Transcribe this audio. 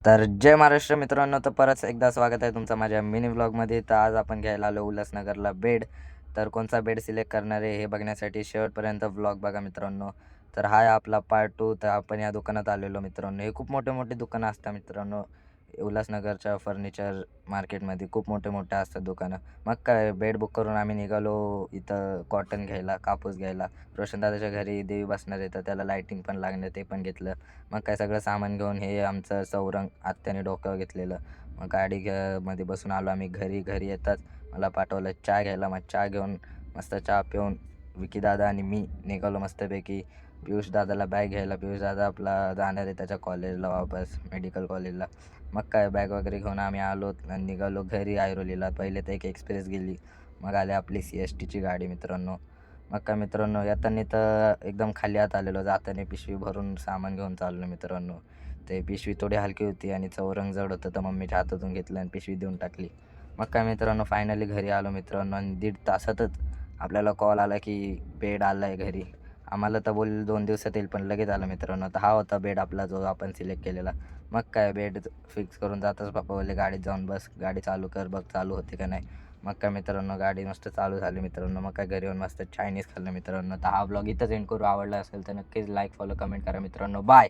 तर जय महाराष्ट्र मित्रांनो, तर परत एकदा स्वागत आहे तुमचं माझ्या मिनी व्लॉगमध्ये. तर आज आपण घ्यायला आलो उल्हासनगरला बेड. तर कोणता बेड सिलेक्ट करणार आहे हे बघण्यासाठी शेवटपर्यंत व्लॉग बघा मित्रांनो. तर हा आहे आपला पार्ट 2. तर आपण या दुकानात आलेलो मित्रांनो. हे खूप मोठे मोठे दुकानं असतात मित्रांनो. उल्हासनगरच्या फर्निचर मार्केटमध्ये खूप मोठे मोठे असतात दुकानं. मग काय बेड बुक करून आम्ही निघालो इथं कॉटन घ्यायला, कापूस घ्यायला. रोशनदादाच्या घरी देवी बसणार आहे, तर त्याला लायटिंग पण लागणार, ते पण घेतलं. मग काय सगळं सामान घेऊन हे आमचं चौरंग आत्याने डोक्यावर घेतलेलं. मग गाडी मध्ये बसून आलो आम्ही घरी. घरी येताच मला पाठवलं चहा घ्यायला. मग चहा घेऊन मस्त चहा पिऊन विकीदादा आणि मी निघालो मस्तपैकी पियुषदादाला बॅग घ्यायला. पियुषदादा आपला जाणार आहे त्याच्या कॉलेजला वापस, मेडिकल कॉलेजला. मग काय बॅग वगैरे घेऊन आम्ही आलो आणि निघालो घरी ऐरोलीला. पहिले तर एक एक्सप्रेस गेली, मग आली आपली CSTची गाडी मित्रांनो. मग काय मित्रांनो, येताना तर एकदम खाली हात आलेलो, जाताना पिशवी भरून सामान घेऊन चाललो मित्रांनो. ते पिशवी थोडी हलकी होती आणि चौरंग जड होतं, तर मम्मीच्या हातातून घेतलं आणि पिशवी देऊन टाकली. मग काय मित्रांनो, फायनली घरी आलो मित्रांनो आणि 1.5 तासातच आपल्याला कॉल आला की बेड आला आहे घरी. आम्हाला तर बोलले 2 दिवसात येईल, पण लगेच आलं मित्रांनो. तर हा होता बेड आपला जो आपण सिलेक्ट केलेला. मग काय बेड फिक्स करून जाताच पप्पा बोलले गाडीत जाऊन बस, गाडी चालू कर, बघ चालू होते का नाही. मग काय मित्रांनो, गाडी मस्त चालू झाली मित्रांनो. मग काय घरी येऊन मस्त चायनीज खाल्लं मित्रांनो. तर हा ब्लॉग इथंच एंड करू. आवडला असेल तर नक्कीच लाईक, फॉलो, कमेंट करा मित्रांनो. बाय.